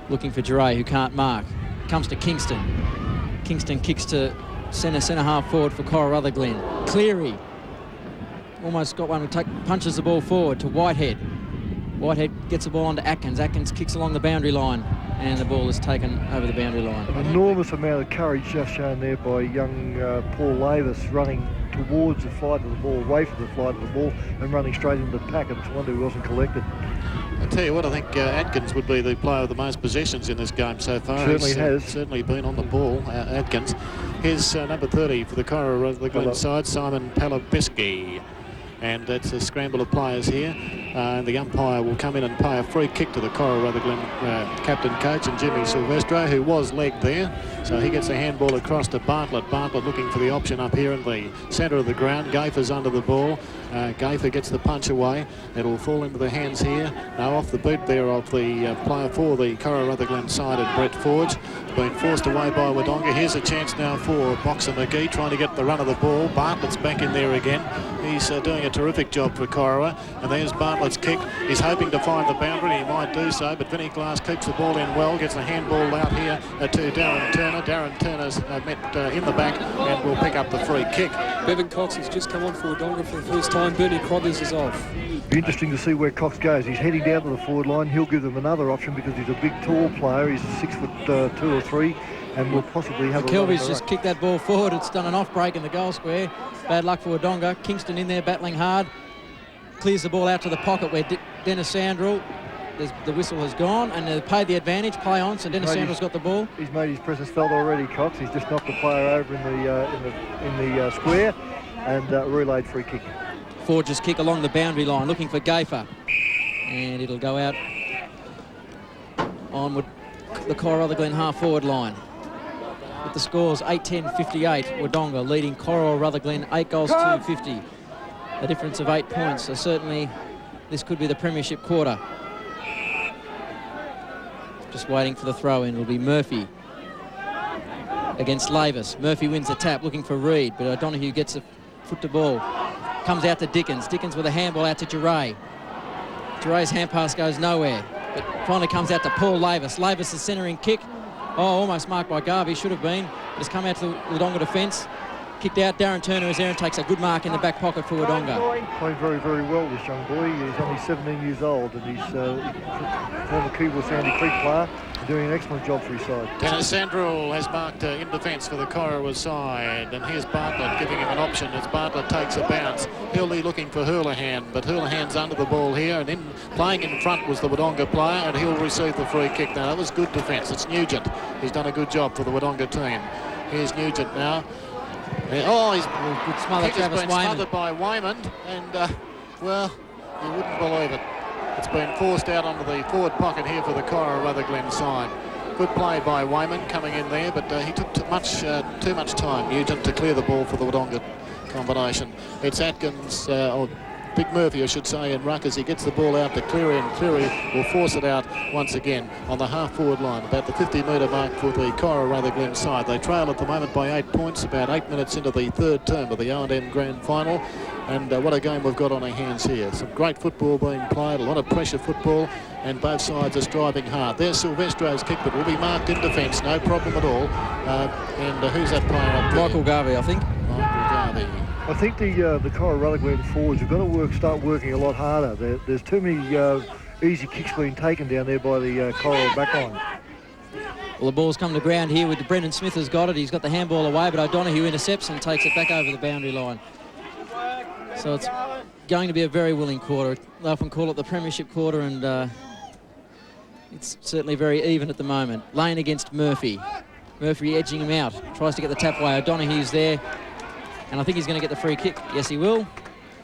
looking for Duray, who can't mark. Comes to Kingston. Kingston kicks to centre half forward for Corowa. Cleary almost got one, punches the ball forward to Whitehead. Whitehead gets the ball onto Atkins. Atkins kicks along the boundary line, and the ball is taken over the boundary line. An enormous amount of courage just shown there by young Paul Lavis, running towards the flight of the ball, away from the flight of the ball, and running straight into the pack. It's a wonder he wasn't collected. I tell you what, I think Atkins would be the player with the most possessions in this game so far. Certainly has. Certainly been on the ball, Atkins. Here's number 30 for the Corowa side, Simon Palabiski. And it's a scramble of players here. And the umpire will come in and pay a free kick to the Corowa captain coach and Jimmy Silvestro, who was legged there. So he gets a handball across to Bartlett. Bartlett looking for the option up here in the centre of the ground. Gaifer's under the ball. Gaifer gets the punch away. It'll fall into the hands here. Now off the boot there of the player for the Corowa side and Brett Forge. Been forced away by Wodonga. Here's a chance now for Boxer McGee trying to get the run of the ball. Bartlett's back in there again. He's doing a terrific job for Corowa. And there's Bartlett's kick. He's hoping to find the boundary. He might do so, but Vinnie Glass keeps the ball in well. Gets the handball out here to Darren Turner. Darren Turner's met in the back and will pick up the free kick. Bevan Cox has just come on for Wodonga for the first time. Bernie Crothers is off. Be interesting to see where Cox goes. He's heading down to the forward line. He'll give them another option because he's a big, tall player. He's 6'2" or 3", and will possibly have McKelvey's just kicked that ball forward. It's done an off break in the goal square. Bad luck for Wodonga. Kingston in there battling hard. Clears the ball out to the pocket where Dennis Sandrell. The whistle has gone, and they've paid the advantage. Play on, so Dennis Sandrell's got the ball. He's made his presence felt already, Cox. He's just knocked the player over in the square, and relayed free kick. Forge's kick along the boundary line, looking for Gaifer, and it'll go out on the Corowa half forward line. With the scores 8-10-58, Wodonga leading Corowa 8 goals to 50. A difference of 8 points, so certainly this could be the premiership quarter. Just waiting for the throw-in. It'll be Murphy against Lavis. Murphy wins the tap, looking for Reid, but O'Donoghue gets a foot to ball. Comes out to Dickens. Dickens with a handball out to Duray. Duray's hand pass goes nowhere, but finally comes out to Paul Lavis. Lavis' centering kick. Oh, almost marked by Garvey. Should have been. It's come out to the Wodonga defence. Kicked out. Darren Turner is there and takes a good mark in the back pocket for Wodonga. Playing very, very well, this young boy. He's only 17 years old, and he's former Keebler Sandy Creek player, doing an excellent job for his side. Dennis Sandrell has marked in defence for the Corowa side, and here's Bartlett giving him an option as Bartlett takes a bounce. Hildy looking for Houlihan, but Houlihan's under the ball here, and playing in front was the Wodonga player, and he'll receive the free kick. Now, that was good defence. It's Nugent. He's done a good job for the Wodonga team. Here's Nugent now. Oh, he's been smothered by Wayman, and, well, you wouldn't believe it. It's been forced out onto the forward pocket here for the Corowa side. Good play by Wayman coming in there, but he took too much time, Nugent, to clear the ball for the Wodonga combination. It's Atkins, or Big Murphy, I should say, in ruck as he gets the ball out to Cleary, and Cleary will force it out once again on the half-forward line, about the 50-metre mark for the Corowa side. They trail at the moment by 8 points, about 8 minutes into the third term of the O&M Grand Final. And what a game we've got on our hands here. Some great football being played, a lot of pressure football, and both sides are striving hard. There's Silvestro's kick, but will be marked in defence, no problem at all. And who's that player up there? Michael Garvey, I think. Michael Garvey. I think the Corowa forwards have got to start working a lot harder. There's too many easy kicks being taken down there by the Corowa backline. Well, the ball's come to ground here with Brendan Smith has got it. He's got the handball away, but O'Donoghue intercepts and takes it back over the boundary line. So it's going to be a very willing quarter. They often call it the premiership quarter, and it's certainly very even at the moment. Lane against Murphy. Murphy edging him out. Tries to get the tap away. O'Donoghue's there. And I think he's going to get the free kick. Yes, he will.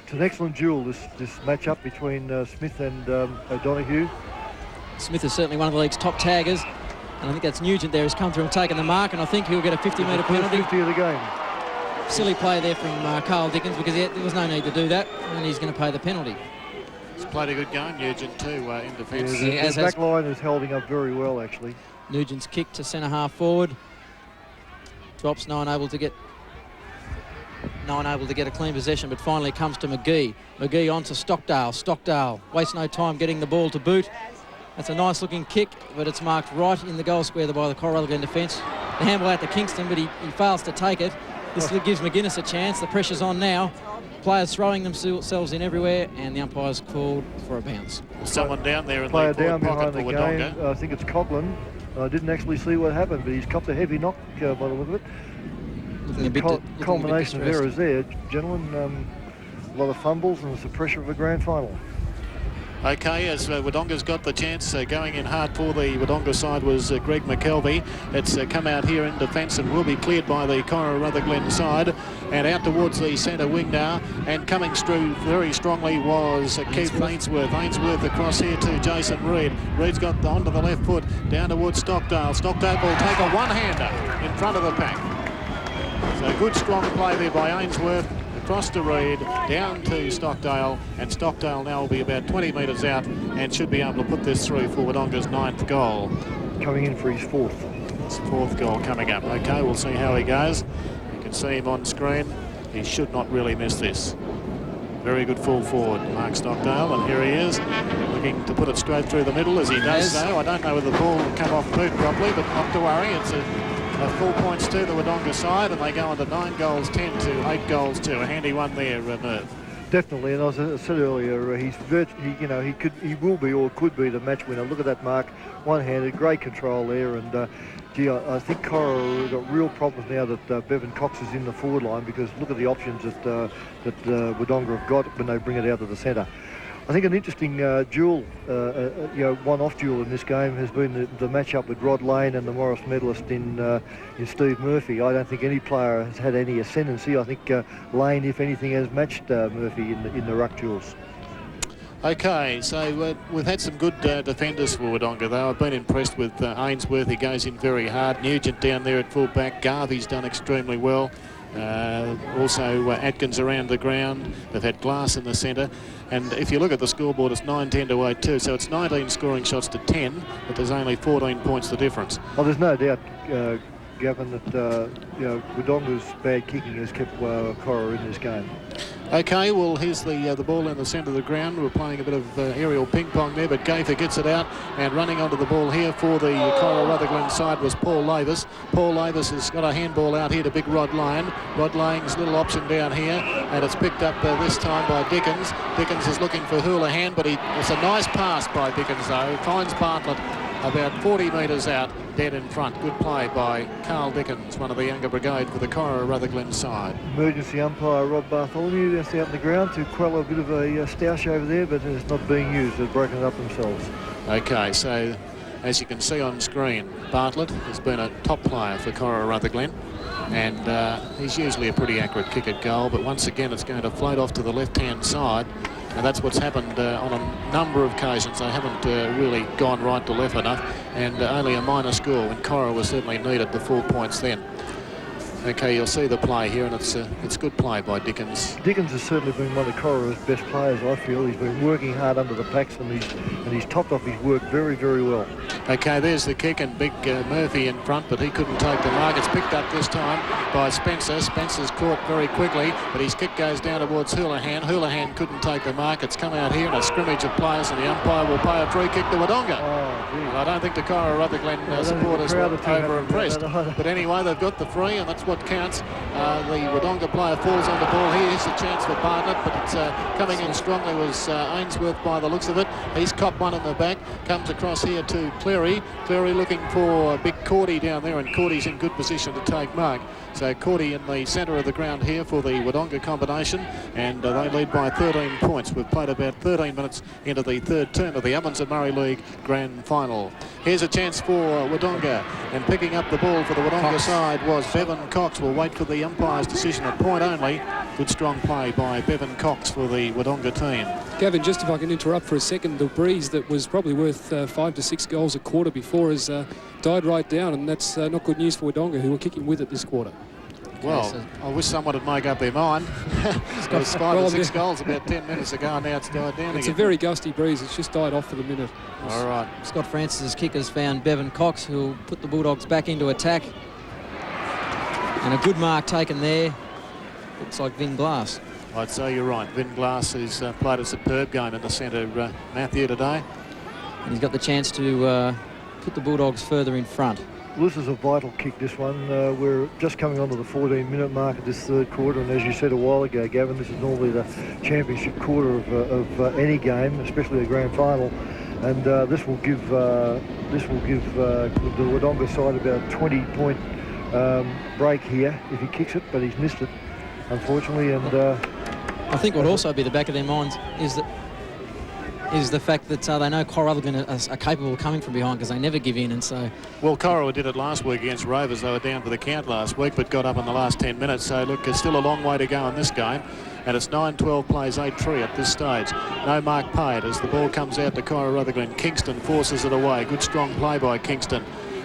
It's an excellent duel, this match-up between Smith and O'Donoghue. Smith is certainly one of the league's top taggers. And I think that's Nugent there who's come through and taken the mark. And I think he'll get a 50-metre penalty. 50 of the game. Silly play there from Carl Dickens because there was no need to do that. And he's going to pay the penalty. He's played a good game, Nugent, too, in defence. Yeah, the back line is holding up very well, actually. Nugent's kick to centre half forward. Drops, no one able to get a clean possession, but finally comes to McGee. McGee on to Stockdale. Stockdale wastes no time getting the ball to boot, That's a nice looking kick, but it's marked right in the goal square by the Corowa Glen defence. The handball out to Kingston, but he fails to take it. This gives McGuinness a chance. The pressure's on now. Players throwing themselves in everywhere, and the umpire's called for a bounce. Someone down there in Player the down pocket behind for the Wodonga. game. I think it's Coughlin. I didn't actually see what happened, but he's copped a heavy knock by the look of it. Culmination of errors there, gentlemen. A lot of fumbles, and it's the pressure of a grand final. Okay, as Wodonga's got the chance, going in hard for the Wodonga side was Greg McKelvey. It's come out here in defence and will be cleared by the Corowa Glen side. And out towards the centre wing now, and coming through very strongly was Keith Ainsworth. Ainsworth across here to Jason Reed. Reed's got onto the left foot, down towards Stockdale. Stockdale will take a one-hander in front of the pack. So good strong play there by Ainsworth. Across to Reed, down to Stockdale, and Stockdale now will be about 20 metres out and should be able to put this through for Wodonga's 9th goal. Coming in for his 4th. His 4th goal coming up. Okay, we'll see how he goes. You can see him on screen. He should not really miss this. Very good full forward, Mark Stockdale, and here he is, looking to put it straight through the middle as he does so. I don't know whether the ball will come off boot properly, but not to worry. It's a 4 points to the Wodonga side, and they go on to 9 goals 10 to 8 goals 2. A handy one there, Merv. Definitely, and as I said earlier, he will be or could be the match winner. Look at that mark, one-handed, great control there, and gee, I think Corowa have got real problems now that Bevan Cox is in the forward line, because look at the options that Wodonga have got when they bring it out to the centre. I think an interesting duel, one-off duel in this game has been the match-up with Rod Lane and the Morris medalist in Steve Murphy. I don't think any player has had any ascendancy. I think Lane, if anything, has matched Murphy in the ruck duels. Okay, so we've had some good defenders for Wodonga, though. I've been impressed with Ainsworth. He goes in very hard. Nugent down there at full-back. Garvey's done extremely well. Also Atkins around the ground. They've had Glass in the centre, and if you look at the scoreboard, it's 9-10 to 8-2, so it's 19 scoring shots to 10, but there's only 14 points the difference. Well, there's no doubt, Gavin, that Wodonga's bad kicking has kept Corowa in this game. Okay, well, here's the ball in the centre of the ground. We're playing a bit of aerial ping-pong there, but Gaither gets it out, and running onto the ball here for the Corowa Glen side was Paul Lavis. Paul Lavis has got a handball out here to big Rod Lane. Rod Lane's little option down here, and it's picked up this time by Dickens. Dickens is looking for Houlihan, but it's a nice pass by Dickens, though. Finds Bartlett about 40 metres out, dead in front. Good play by Carl Dickens, one of the younger brigade for the Corowa Glen side. Emergency umpire Rob Bartholomew just out in the ground to quell a bit of a stoush over there, but it's not being used. They've broken it up themselves. Okay, so as you can see on screen, Bartlett has been a top player for Corowa Glen, and he's usually a pretty accurate kick at goal, but once again it's going to float off to the left-hand side. And that's what's happened on a number of occasions. They haven't really gone right to left enough, and only a minor score when Corowa certainly needed the 4 points then. Okay, you'll see the play here, and it's good play by Dickens. Dickens has certainly been one of Corowa's best players, I feel. He's been working hard under the packs, and he's topped off his work very, very well. Okay, there's the kick, and big Murphy in front, but he couldn't take the mark. It's picked up this time by Spencer. Spencer's caught very quickly, but his kick goes down towards Houlihan. Houlihan couldn't take the mark. It's come out here in a scrimmage of players, and the umpire will pay a free kick to Wodonga. Well, I don't think the Corowa Glen supporters were over-impressed. But anyway, they've got the free, and that's what counts. The Wodonga player falls on the ball here. Here's a chance for Bartlett, but it's coming in strongly was Ainsworth by the looks of it. He's copped one in the back, comes across here to Cleary. Cleary looking for big Cordy down there, and Cordy's in good position to take mark. So Cordy in the centre of the ground here for the Wodonga combination, and they lead by 13 points. We've played about 13 minutes into the third term of the Ovens and Murray League Grand Final. Here's a chance for Wodonga, and picking up the ball for the Wodonga side was Bevan Cox. We'll wait for the umpire's decision, a point only. Good strong play by Bevan Cox for the Wodonga team. Gavin, just if I can interrupt for a second, the breeze that was probably worth 5 to 6 goals a quarter before has died right down, and that's not good news for Wodonga, who were kicking with it this quarter. Well, I wish someone would make up their mind. It was 5 or 6 goals about 10 minutes ago, and now it's died down again. It's a very gusty breeze. It's just died off for the minute. All right. Scott Francis's kickers found Bevan Cox, who'll put the Bulldogs back into attack. And a good mark taken there. Looks like Vin Glass. I'd say you're right. Vin Glass has played a superb game in the centre, Matthew, today. And he's got the chance to put the Bulldogs further in front. Well, this is a vital kick, this one. We're just coming onto the 14-minute mark of this third quarter, and as you said a while ago, Gavin, this is normally the championship quarter of any game, especially a grand final. And this will give the Wodonga side about a 20-point break here if he kicks it, but he's missed it, unfortunately. And I think what also be the back of their minds is the fact that they know Corowa are capable of coming from behind because they never give in, and so... Well, Corowa did it last week against Rovers. They were down for the count last week, but got up in the last 10 minutes. So, look, there's still a long way to go in this game. And it's 9-12 plays 8-3 at this stage. No mark paid as the ball comes out to Corowa. Kingston forces it away. Good strong play by Kingston.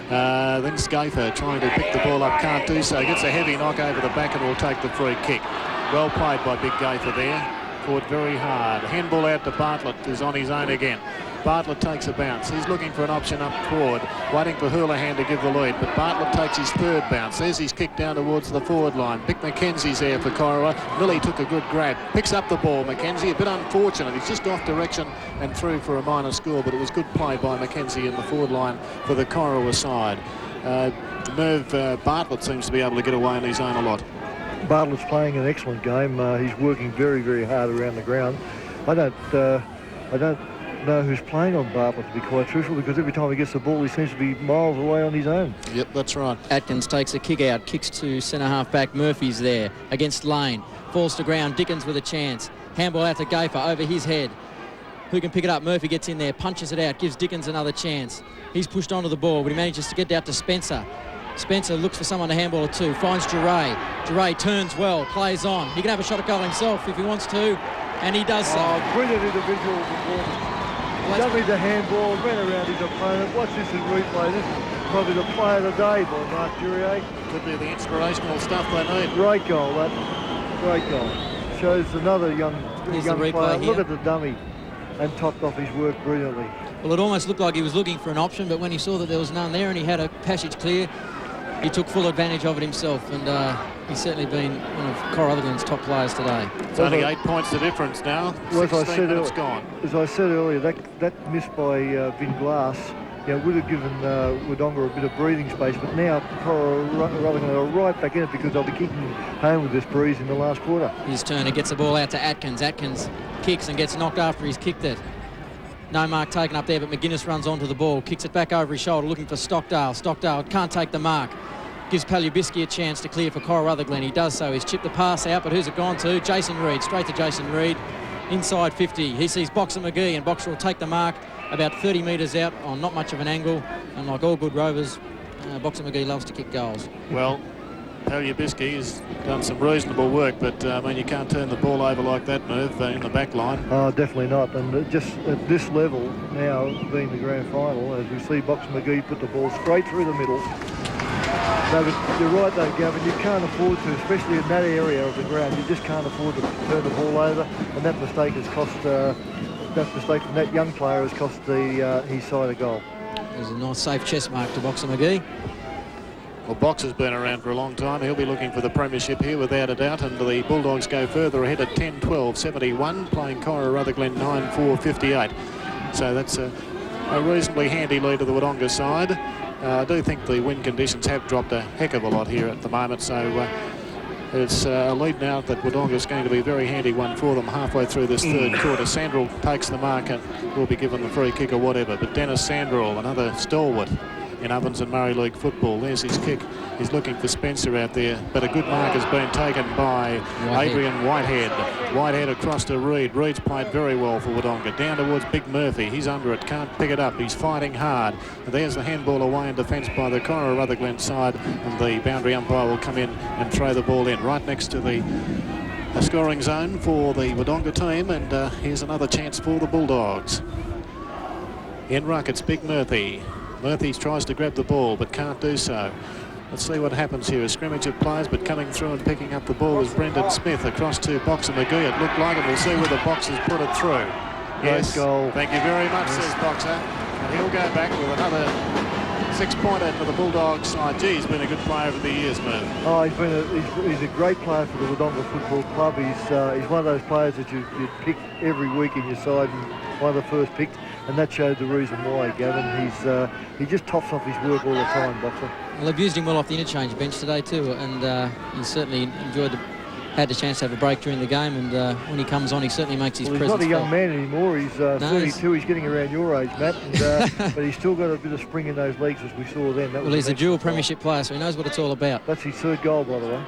Then Schaefer trying to pick the ball up, can't do so. Gets a heavy knock over the back and will take the free kick. Well played by Big Gaither there. Fought very hard. Handball out to Bartlett, who's on his own again. Bartlett takes a bounce. He's looking for an option up forward, waiting for Houlihan to give the lead, but Bartlett takes his third bounce. There's his kick down towards the forward line. Vic McKenzie's there for Corowa. Millie took a good grab. Picks up the ball, McKenzie. A bit unfortunate. He's just off direction and through for a minor score, but it was good play by McKenzie in the forward line for the Corowa side. Merv Bartlett seems to be able to get away on his own a lot. Bartlett's playing an excellent game. He's working very, very hard around the ground. I don't know who's playing on Bartlett, to be quite truthful, because every time he gets the ball, he seems to be miles away on his own. Yep, that's right. Atkins takes a kick out, kicks to centre-half back. Murphy's there against Lane. Falls to ground. Dickens with a chance. Handball out to Gaither over his head. Who can pick it up? Murphy gets in there, punches it out, gives Dickens another chance. He's pushed onto the ball, but he manages to get out to Spencer. Spencer looks for someone to handball it to, finds Duray. Duray turns well, plays on. He can have a shot at goal himself if he wants to, and he does so. Oh, brilliant individual performance. Jumping the handball, ran around his opponent. Watch this in replay. This is probably the play of the day by Mark Duray. Could be the inspirational stuff they need. Great goal, that. Great goal. Shows another young player. Look at the dummy, and topped off his work brilliantly. Well, it almost looked like he was looking for an option, but when he saw that there was none there and he had a passage clear, he took full advantage of it himself, and he's certainly been one of Corowa's top players today. It's only 8 points the difference now. 16 minutes gone. As I said earlier, that miss by Vin Glass, would have given Wodonga a bit of breathing space, but now Corowa are right back in it because they'll be kicking home with this breeze in the last quarter. His turn, it gets the ball out to Atkins. Atkins kicks and gets knocked after he's kicked it. No mark taken up there, but McGuinness runs onto the ball, kicks it back over his shoulder, looking for Stockdale. Stockdale can't take the mark. Gives Palubisky a chance to clear for Corowa. He does so. He's chipped the pass out, but who's it gone to? Jason Reed, straight to Jason Reed. Inside 50. He sees Boxer McGee, and Boxer will take the mark about 30 metres out on not much of an angle. And like all good Rovers, Boxer McGee loves to kick goals. Well, Palubisky has done some reasonable work, but you can't turn the ball over like that, Merv, in the back line. Oh, definitely not. And just at this level now, being the grand final, as we see Boxer McGee put the ball straight through the middle. No, but you're right though, Gavin, you can't afford to, especially in that area of the ground, you just can't afford to turn the ball over, and that mistake has cost, that mistake from that young player has cost his side a goal. There's a nice safe chest mark to Boxer McGee. Well, Boxer's been around for a long time. He'll be looking for the premiership here without a doubt, and the Bulldogs go further ahead at 10-12-71, playing Corowa 9-4-58. So that's a reasonably handy lead to the Wodonga side. I do think the wind conditions have dropped a heck of a lot here at the moment, so it's a lead now that Wodonga's going to be a very handy one for them halfway through this third quarter. Sandrell takes the mark and will be given the free kick or whatever, but Dennis Sandrell, another stalwart in Ovens and Murray League football. There's his kick. He's looking for Spencer out there, but a good mark has been taken by Adrian Whitehead. Whitehead across to Reed. Reed's played very well for Wodonga. Down towards Big Murphy. He's under it, can't pick it up. He's fighting hard. And there's the handball away in defence by the Corowa side, and the boundary umpire will come in and throw the ball in right next to the scoring zone for the Wodonga team, and here's another chance for the Bulldogs. In ruck, it's Big Murphy. Murphy tries to grab the ball but can't do so. Let's see what happens here. A scrimmage of players, but coming through and picking up the ball was Brendan Smith across to Boxer McGee. It looked like it. We'll see where the Boxers put it through. Yes, goal. Thank you very much, says Boxer. And he'll go back with another 6-pointer for the Bulldogs side. Gee, he's been a good player over the years, Merv. Oh, he's a great player for the Wodonga Football Club. He's one of those players that you'd pick every week in your side, and one of the first picked. and that showed the reason why, Gavin. He just tops off his work all the time, Boxer. Well, they've used him well off the interchange bench today too, and he certainly had the chance to have a break during the game, and when he comes on, he certainly makes his presence felt. He's not a young man anymore. He's 32. He's getting around your age, Matt, and, but he's still got a bit of spring in those legs, as we saw then. Well, he's a dual premiership player, so he knows what it's all about. That's his third goal, by the way.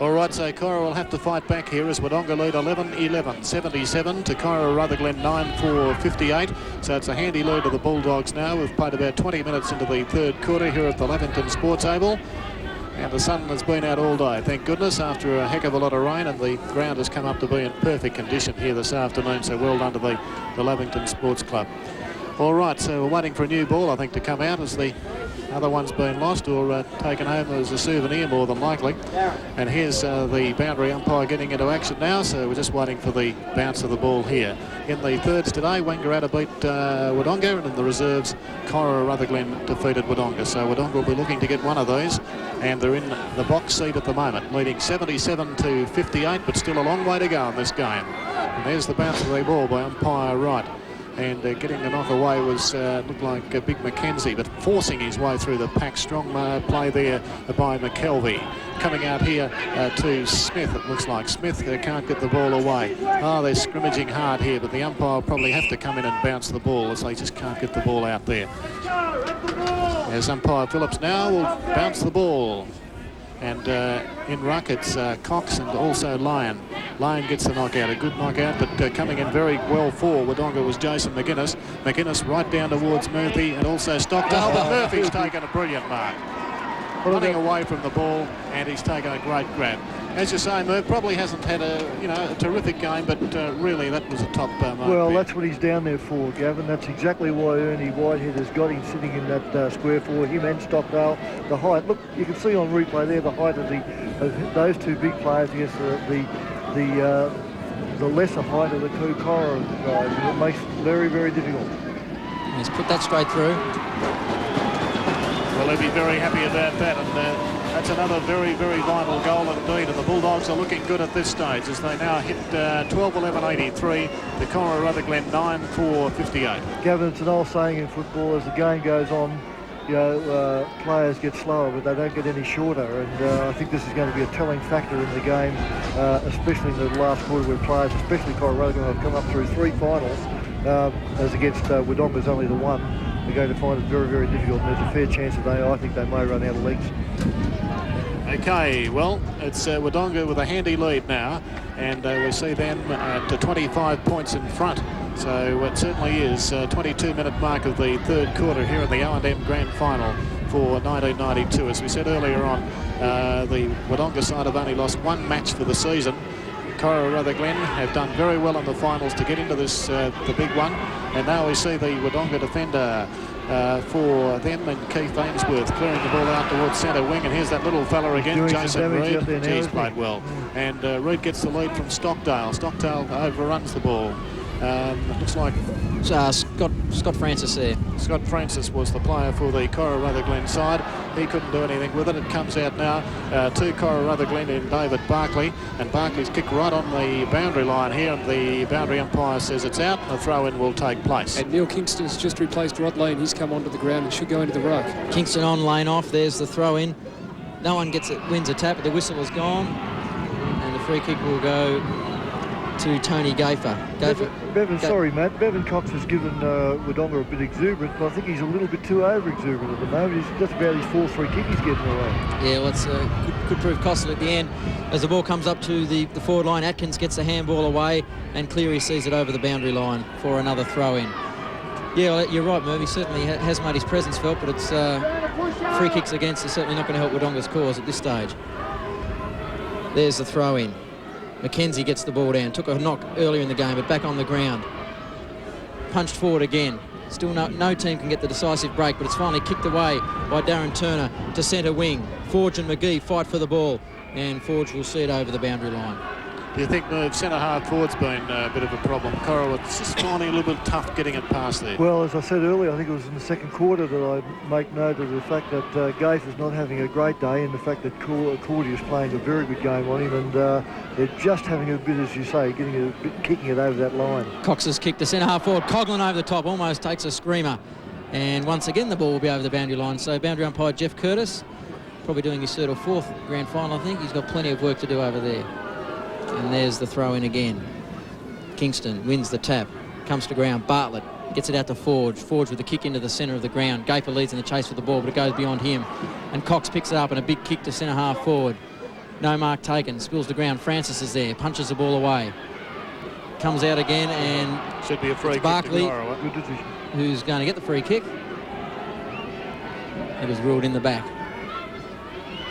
All right, so Corowa will have to fight back here as Wodonga lead 11-11, 77 to Corowa Rutherglen 9-4-58. So it's a handy lead to the Bulldogs now. We've played about 20 minutes into the third quarter here at the Lavington Sports Oval. And the sun has been out all day, thank goodness, after a heck of a lot of rain, and the ground has come up to be in perfect condition here this afternoon, so well done to the Lavington Sports Club. All right, so we're waiting for a new ball, I think, to come out as the other one's been lost or taken home as a souvenir, more than likely. And here's the boundary umpire getting into action now, so we're just waiting for the bounce of the ball here. In the thirds today, Wangaratta beat Wodonga, and in the reserves, Corowa Rutherglen defeated Wodonga. So Wodonga will be looking to get one of those, and they're in the box seat at the moment, leading 77-58, but still a long way to go in this game. And there's the bounce of the ball by umpire Wright. And getting the knock away was looked like Big McKenzie, but forcing his way through the pack. Strong play there by McKelvey. Coming out here to Smith, it looks like. Smith can't get the ball away. Oh, they're scrimmaging hard here, but the umpire will probably have to come in and bounce the ball as they just can't get the ball out there. As umpire Phillips now will bounce the ball. And in ruck, it's Cox and also Lyon. Lyon gets the knockout, a good knockout, but coming in very well for Wodonga was Jason McGuinness. McGuinness right down towards Murphy and also Stockdale, but Murphy's taken a brilliant mark. Running away from the ball, and he's taken a great grab. As you say, Murph probably hasn't had a terrific game, but really that was a top mark. Well, that's what he's down there for, Gavin. That's exactly why Ernie Whitehead has got him sitting in that square for him and Stockdale. The height, look, you can see on replay there the height of those two big players against the lesser height of the two Corowa guys, and it makes it very, very difficult. He's put that straight through. Well, they'll be very happy about that, and that's another very, very vital goal indeed. And the Bulldogs are looking good at this stage as they now hit 12-11-83. The Corowa Rutherglen 9-4-58. Gavin, it's an old saying in football: as the game goes on, players get slower, but they don't get any shorter. And I think this is going to be a telling factor in the game, especially in the last quarter where players, especially Corowa Rutherglen, have come up through three finals, as against Wodonga's only the one. They're going to find it very, very difficult, and there's a fair chance that I think they may run out of legs. Okay, well, it's Wodonga with a handy lead now, and we see them at 25 points in front. So it certainly is 22-minute mark of the third quarter here in the O&M Grand Final for 1992. As we said earlier on, the Wodonga side have only lost one match for the season. Corowa Rutherglen have done very well in the finals to get into this, the big one. And now we see the Wodonga defender for them and Keith Ainsworth clearing the ball out towards centre wing. And here's that little fella again, Jason Reid. He's played well. And Reid gets the lead from Stockdale. Stockdale overruns the ball. Looks like Scott Francis there. Scott Francis was the player for the Corowa Rutherglen side. He couldn't do anything with it. It comes out now to Corowa Rutherglen and David Barkley. And Barkley's kicked right on the boundary line here, and the boundary umpire says it's out. A throw-in will take place. And Neil Kingston's just replaced Rod Lane. He's come onto the ground and should go into the ruck. Kingston on, Lane off. There's the throw-in. No one wins a tap, but the whistle is gone. And the free kick will go to Tony Gafer. Sorry, Matt. Bevan Cox has given Wodonga a bit exuberant, but I think he's a little bit too over-exuberant at the moment. He's just about his fourth free kick he's getting away. Yeah, well, it's could prove costly at the end. As the ball comes up to the forward line, Atkins gets the handball away, and Cleary sees it over the boundary line for another throw-in. Yeah, well, you're right, Murphy. Certainly has made his presence felt, but it's free kicks against are certainly not going to help Wodonga's cause at this stage. There's the throw-in. McKenzie gets the ball down. Took a knock earlier in the game, but back on the ground. Punched forward again. Still no team can get the decisive break, but it's finally kicked away by Darren Turner to centre wing. Forge and McGee fight for the ball, and Forge will see it over the boundary line. Do you think the centre-half forward's been a bit of a problem? Corowa just finding a little bit tough getting it past there. Well, as I said earlier, I think it was in the second quarter that I make note of the fact that Gaith is not having a great day, and the fact that Cordy is playing a very good game on him, and they're just having a bit, as you say, kicking it over that line. Cox has kicked the centre-half forward. Coughlin over the top, almost takes a screamer. And once again, the ball will be over the boundary line. So boundary umpire Jeff Curtis, probably doing his third or fourth grand final, I think. He's got plenty of work to do over there. And there's the throw in again. Kingston wins the tap, comes to ground. Bartlett gets it out to Forge. Forge with a kick into the centre of the ground. Gaither leads in the chase for the ball, but it goes beyond him. And Cox picks it up and a big kick to centre half forward. No mark taken, spills the ground. Francis is there, punches the ball away. Comes out again, and should be a free kick Barkley, to Corowa. Good decision. Who's going to get the free kick. It was ruled in the back.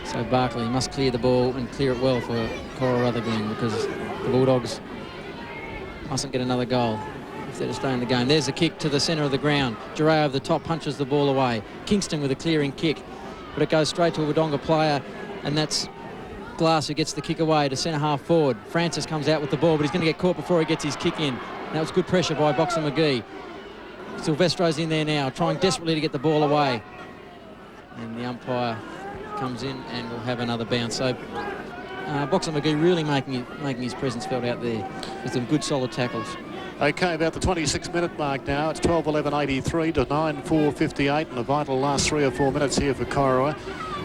So Barkley must clear the ball and clear it well for Corowa because the Bulldogs mustn't get another goal if they're to stay in the game. There's a kick to the centre of the ground. Giray over the top punches the ball away. Kingston with a clearing kick, but it goes straight to a Wodonga player, and that's Glass who gets the kick away to centre half forward. Francis comes out with the ball, but he's going to get caught before he gets his kick in. And that was good pressure by Boxer McGee. Silvestro's in there now, trying desperately to get the ball away. And the umpire comes in and will have another bounce. So Boxer McGee really making his presence felt out there with some good solid tackles. Okay, about the 26-minute mark now. It's 12:11.83 to 9:4.58 in the vital last 3 or 4 minutes here for Corowa.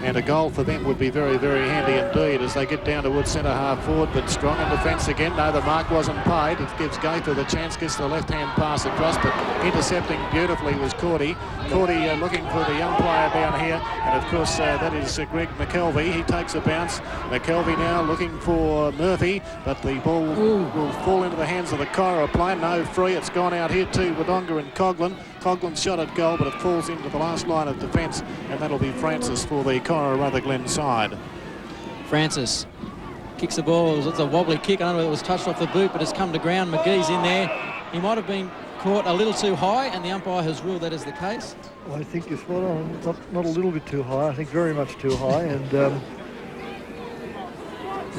And a goal for them would be very, very handy indeed as they get down towards centre half forward, but strong in defence again. No, the mark wasn't paid. It gives Gaither the chance, gets the left-hand pass across, but intercepting beautifully was Cordy. Cordy looking for the umpire down here, and of course that is Greg McKelvey. He takes a bounce. McKelvey now looking for Murphy, but the ball will fall into the hands of the Corowa player. No free. It's gone out here to Wodonga and Coughlin. Coughlin's shot at goal, but it falls into the last line of defence, and that'll be Francis for the Corowa-Rutherglen side. Francis kicks the ball. It's a wobbly kick. I don't know whether it was touched off the boot, but it's come to ground. McGee's in there. He might have been caught a little too high, and the umpire has ruled that as the case. I think you're spot on. Not a little bit too high. I think very much too high. And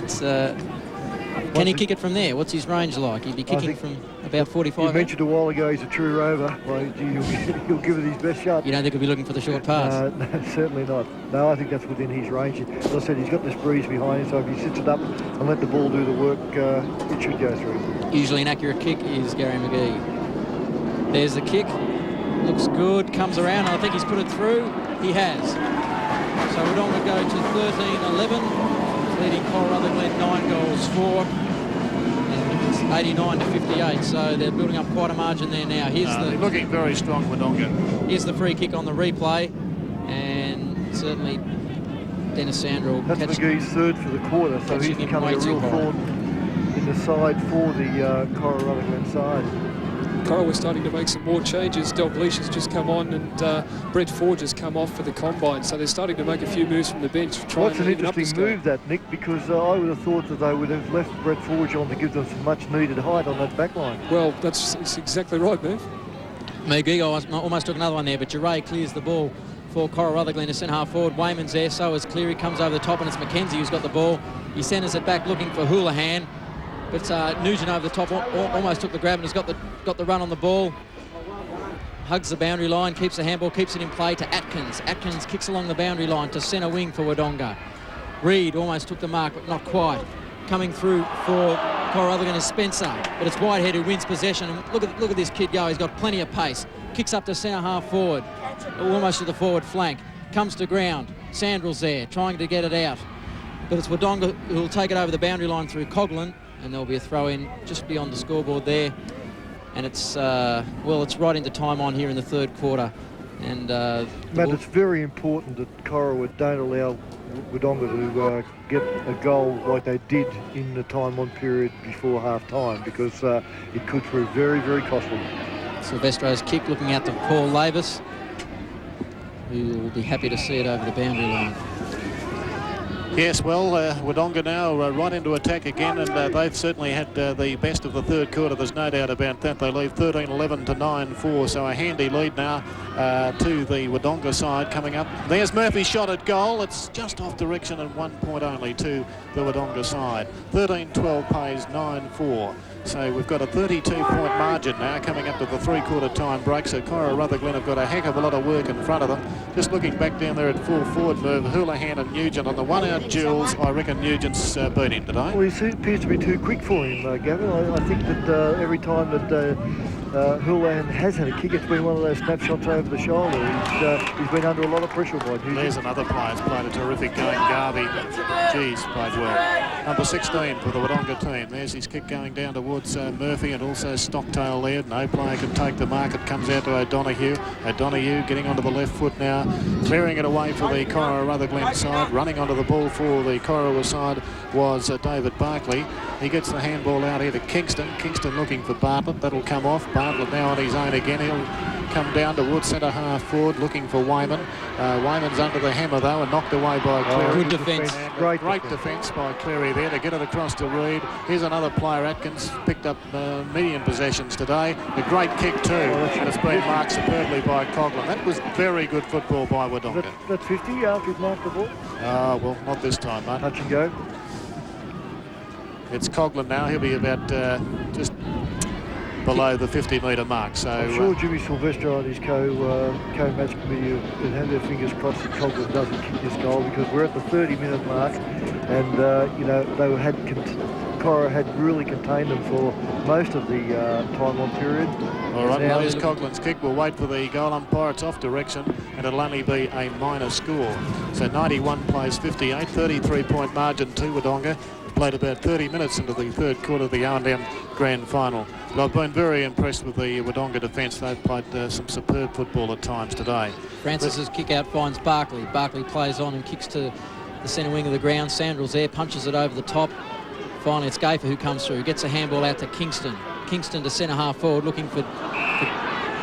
it's can he kick it from there? What's his range like? He'd be kicking from about 45. You mentioned a while ago he's a true rover. Well, he'll give it his best shot. You don't think he'll be looking for the short pass? No, certainly not. No, I think that's within his range. As I said, he's got this breeze behind him, so if he sits it up and let the ball do the work, it should go through. Usually an accurate kick is Gary McGee. There's the kick. Looks good. Comes around. I think he's put it through. He has. So Wodonga go to 13-11, leading Corowa-Rutherglen 9-4. 89 to 58, so they're building up quite a margin there now. They're looking very strong, Wodonga. Here's the free kick on the replay, and certainly Dennis Sandra will That's catch McGee's third for the quarter, so he's becoming a real thorn in the side for the Corowa-Rutherglen side. Corowa was starting to make some more changes. Dalgleish has just come on, and Brett Forge has come off for the combine, so they're starting to make a few moves from the bench. What's an interesting move, that, Nick, because I would have thought that they would have left Brett Forge on to give them some much-needed height on that back line. Well, that's exactly right, Move. McGee almost took another one there, but Giray clears the ball for Corowa-Rutherglen to centre half forward. Wayman's there, so is Cleary. Comes over the top, and it's McKenzie who's got the ball. He centres it back looking for Houlihan. But Nugent over the top almost took the grab and has got the run on the ball. Hugs the boundary line, keeps the handball, keeps it in play to Atkins. Atkins kicks along the boundary line to centre wing for Wodonga. Reid almost took the mark, but not quite. Coming through for Corowa-Rutherglen is Spencer, but it's Whitehead who wins possession. And look at this kid go. He's got plenty of pace. Kicks up to centre half forward, almost to the forward flank. Comes to ground. Sandrill's there, trying to get it out. But it's Wodonga who will take it over the boundary line through Coughlin. And there'll be a throw in just beyond the scoreboard there, and it's it's right into time on here in the third quarter. And Matt, it's very important that Corowa don't allow Wodonga to get a goal like they did in the time on period before half time, because it could prove very, very costly. Silvestro's kick looking out to Paul Lavis, who will be happy to see it over the boundary line. Yes, well, Wodonga now right into attack again, and they've certainly had the best of the third quarter. There's no doubt about that. They lead 13-11 to 9-4, so a handy lead now to the Wodonga side coming up. There's Murphy's shot at goal. It's just off direction and 1 point only to the Wodonga side. 13-12 pays 9-4. So we've got a 32-point margin now coming up to the three-quarter time break. So Corowa Rutherglen have got a heck of a lot of work in front of them. Just looking back down there at full forward move, Houlihan and Nugent on the one-out duels. I reckon Nugent's beat him today. Well, he appears to be too quick for him, Gavin. I think that every time that Houlihan has had a kick, it's been one of those snapshots over the shoulder. He's been under a lot of pressure by Nugent. There's another player who's played a terrific game, Garvey. Geez, played well. Number 16 for the Wodonga team. There's his kick going down towards Murphy, and also Stocktail there. No player can take the mark. It comes out to O'Donoghue. O'Donoghue getting onto the left foot now, clearing it away for the Corowa Rutherglen side. Running onto the ball for the Corowa side was David Barkley. He gets the handball out here to Kingston. Kingston looking for Bartlett. That'll come off. Bartlett now on his own again. He'll come down towards centre half forward looking for Wayman. Wayman's under the hammer though and knocked away by Cleary. Good defence. Great defence by Cleary there to get it across to Reid. Here's another player, Atkins, picked up medium possessions today. A great kick too, and it's been marked superbly by Coughlin. That was very good football by Wodonga. That's 50 after he's marked the ball. Well, not this time, mate. Touch and go. It's Coughlin now. He'll be about just below the 50-metre mark. So I'm sure Jimmy Silvestro and his co-match committee will have their fingers crossed that Coughlin doesn't kick this goal, because we're at the 30-minute mark, and you know, Corowa had really contained them for most of the time on period. All right, now here's Coughlin's kick. We'll wait for the goal umpire. It's off direction, and it'll only be a minor score. So 91 plays 58, 33-point margin to Wodonga. Played about 30 minutes into the third quarter of the R&M Grand Final. But I've been very impressed with the Wodonga defence. They've played some superb football at times today. Francis's kick out finds Barkley. Barkley plays on and kicks to the centre wing of the ground. Sandrill's there, punches it over the top. Finally, it's Gafer who comes through. Gets a handball out to Kingston. Kingston to centre half forward looking for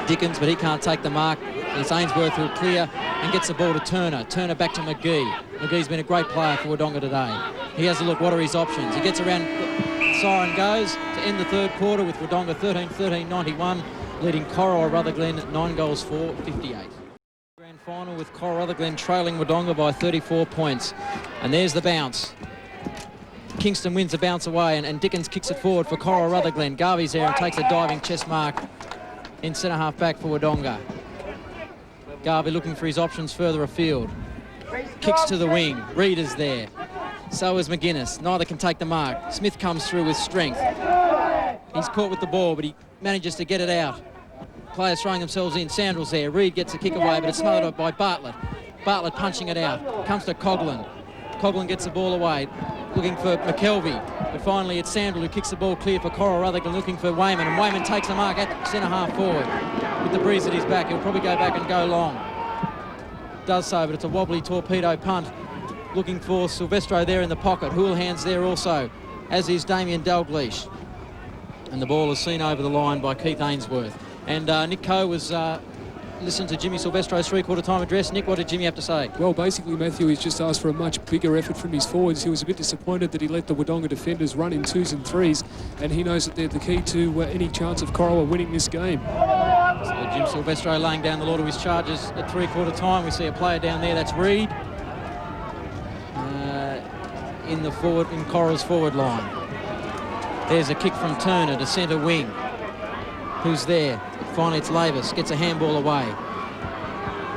Dickens, but he can't take the mark. It's Ainsworth who'll clear and gets the ball to Turner. Turner back to McGee. McGee's been a great player for Wodonga today. He has a look, what are his options? He gets around, siren goes to end the third quarter with Wodonga 13-13-91, leading Corowa Rutherglen 9-4-58. Grand final with Corowa Rutherglen trailing Wodonga by 34 points. And there's the bounce. Kingston wins the bounce away, and Dickens kicks it forward for Corowa Rutherglen. Garvey's there and takes a diving chest mark in centre half back for Wodonga. Garvey looking for his options further afield. Kicks to the wing. Reid is there. So is McGuinness. Neither can take the mark. Smith comes through with strength. He's caught with the ball, but he manages to get it out. Players throwing themselves in. Sandrill's there. Reid gets a kick away, but it's smothered up by Bartlett. Bartlett punching it out. Comes to Coughlin. Coughlin gets the ball away, looking for McKelvey. But finally, it's Sandrill who kicks the ball clear for Corowa Rutherglen, looking for Wayman. And Wayman takes the mark at centre half forward. With the breeze at his back, he'll probably go back and go long. Does so, but it's a wobbly torpedo punt. Looking for Silvestro there in the pocket. Houlihan's there also, as is Damien Dalgleish. And the ball is seen over the line by Keith Ainsworth. And Nick Coe was listened to Jimmy Silvestro's three-quarter time address. Nick, what did Jimmy have to say? Well, basically, Matthew, he's just asked for a much bigger effort from his forwards. He was a bit disappointed that he let the Wodonga defenders run in 2s and 3s, and he knows that they're the key to any chance of Corowa winning this game. So Jim Silvestro laying down the law to his charges at three-quarter time. We see a player down there, that's Reid, in Corowa's forward line. There's a kick from Turner to centre wing. Who's there? Finally, it's Lavis. Gets a handball away.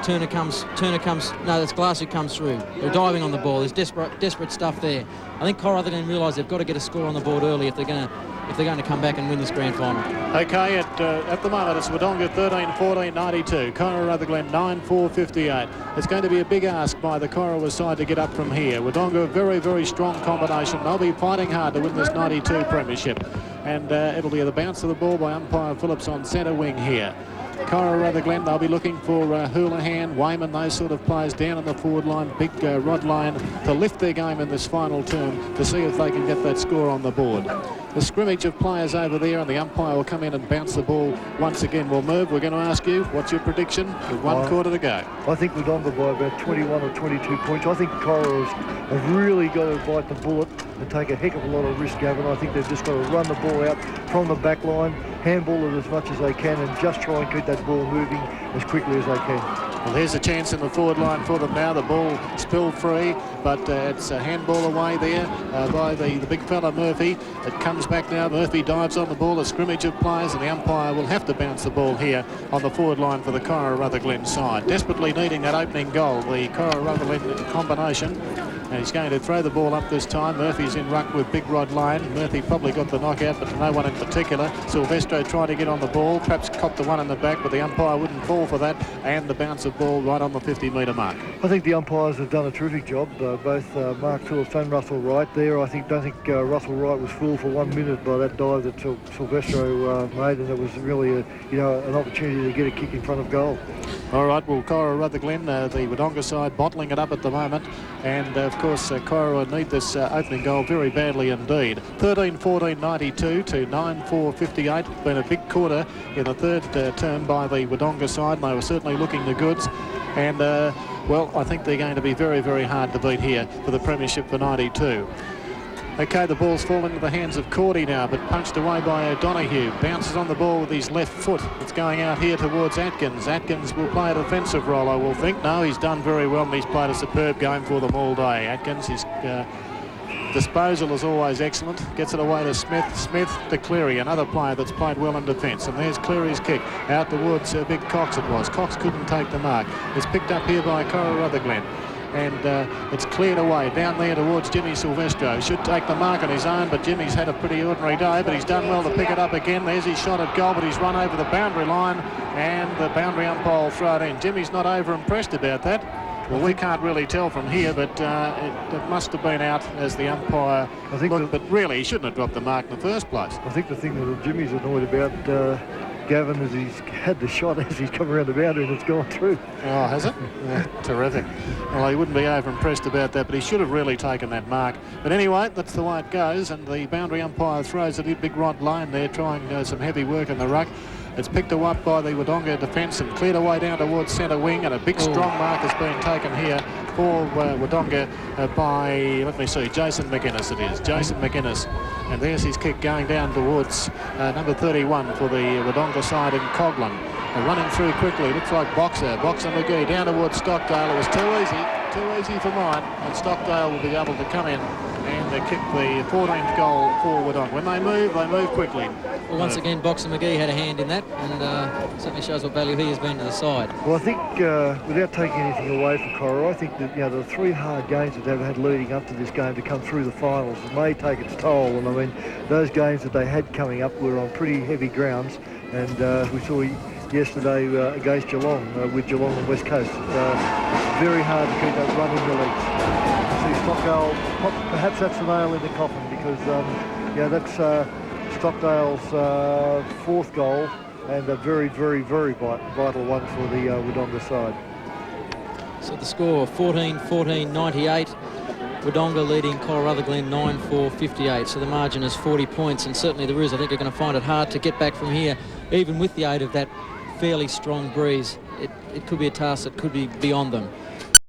Turner comes. No, that's Glass who comes through. They're diving on the ball. There's desperate stuff there. I think Corowa are going to realise they've got to get a score on the board early if they're going to come back and win this grand final. Okay, at the moment it's Wodonga 13-14-92. Corowa Rutherglen 9-4-58. It's going to be a big ask by the Corowa side to get up from here. Wodonga, very, very strong combination. They'll be fighting hard to win this 92 premiership. And it'll be the bounce of the ball by umpire Phillips on centre wing here. Corowa Rutherglen, they'll be looking for Houlihan, Wayman, those sort of players down in the forward line, big Rod Lane, to lift their game in this final term to see if they can get that score on the board. the scrimmage of players over there, and the umpire will come in and bounce the ball once again. We'll move. We're going to ask you, what's your prediction with 1 quarter to go? I think Wodonga by about 21 or 22 points. I think Corowa have really got to bite the bullet and take a heck of a lot of risk, Gavin. I think they've just got to run the ball out from the back line, handball it as much as they can, and just try and keep that ball moving as quickly as they can. Well, here's a chance in the forward line for them now. The ball spilled free, but it's a handball away there by the big fella Murphy. It comes back now. Murphy dives on the ball, a scrimmage of players, and the umpire will have to bounce the ball here on the forward line for the Corowa side. Desperately needing that opening goal, the Corowa combination. And he's going to throw the ball up this time. Murphy's in ruck with Big Rod Lane. Murphy probably got the knockout, but no one in particular. Silvestro tried to get on the ball, perhaps copped the one in the back, but the umpire wouldn't fall for that, and the bounce of ball right on the 50-metre mark. I think the umpires have done a terrific job, both Mark Phillips and Russell Wright there. I don't think Russell Wright was fooled for 1 minute by that dive that Silvestro made, and it was really an opportunity to get a kick in front of goal. All right, well, Corowa, the Wodonga side, bottling it up at the moment, and of course Corowa need this opening goal very badly indeed. 13-14-92 to 9-4-58. Been a big quarter in the third term by the Wodonga side, and they were certainly looking the goods. And, well, I think they're going to be very, very hard to beat here for the premiership for 92. Okay, the ball's fallen into the hands of Cordy now, but punched away by O'Donoghue. Bounces on the ball with his left foot. It's going out here towards Atkins. Atkins will play a defensive role, I will think. No, he's done very well, and he's played a superb game for them all day. Atkins, his disposal is always excellent. Gets it away to Smith. Smith to Cleary, another player that's played well in defence. And there's Cleary's kick out towards Big Cox it was. Cox couldn't take the mark. It's picked up here by Corowa. And it's cleared away down there towards Jimmy Silvestro. Should take the mark on his own, but Jimmy's had a pretty ordinary day, but he's done well to pick it up again. There's his shot at goal, but he's run over the boundary line, and the boundary umpire will throw it in. Jimmy's not over impressed about that. Well, we can't really tell from here, but it must have been out as the umpire looked, but really he shouldn't have dropped the mark in the first place. I think the thing that Jimmy's annoyed about, Gavin, is he's had the shot as he's come around the boundary and it's gone through. Oh, has it? Yeah, terrific. Well, he wouldn't be over impressed about that, but he should have really taken that mark. But anyway, that's the way it goes, and the boundary umpire throws it in. Big Rod Lane there trying some heavy work in the ruck. It's picked up by the Wodonga defence and cleared away down towards centre wing, and a big strong mark has been taken here for Wodonga by, let me see, Jason McInnes it is. Jason McInnes. And there's his kick going down towards number 31 for the Wodonga side in Coghlan. Running through quickly, looks like Boxer McGee down towards Stockdale. It was too easy for mine, and Stockdale will be able to come in and kick the 14th goal for Wodonga. When they move quickly. Well, once again, Boxer McGee had a hand in that, and certainly shows what value he has been to the side. Well, I think without taking anything away from Corowa, I think that the 3 hard games that they've had leading up to this game to come through the finals may take its toll. And I mean, those games that they had coming up were on pretty heavy grounds, and we saw yesterday against Geelong with Geelong and West Coast. Very hard to keep that run in the legs. See Stockdale, perhaps that's the nail in the coffin, because that's Stockdale's 4th goal, and a very, very, very vital one for the Wodonga side. So the score 14-14-98. Wodonga leading Corowa 9-4-58. So the margin is 40 points, and certainly the Roos, I think, are going to find it hard to get back from here, even with the aid of that fairly strong breeze. It could be a task that could be beyond them.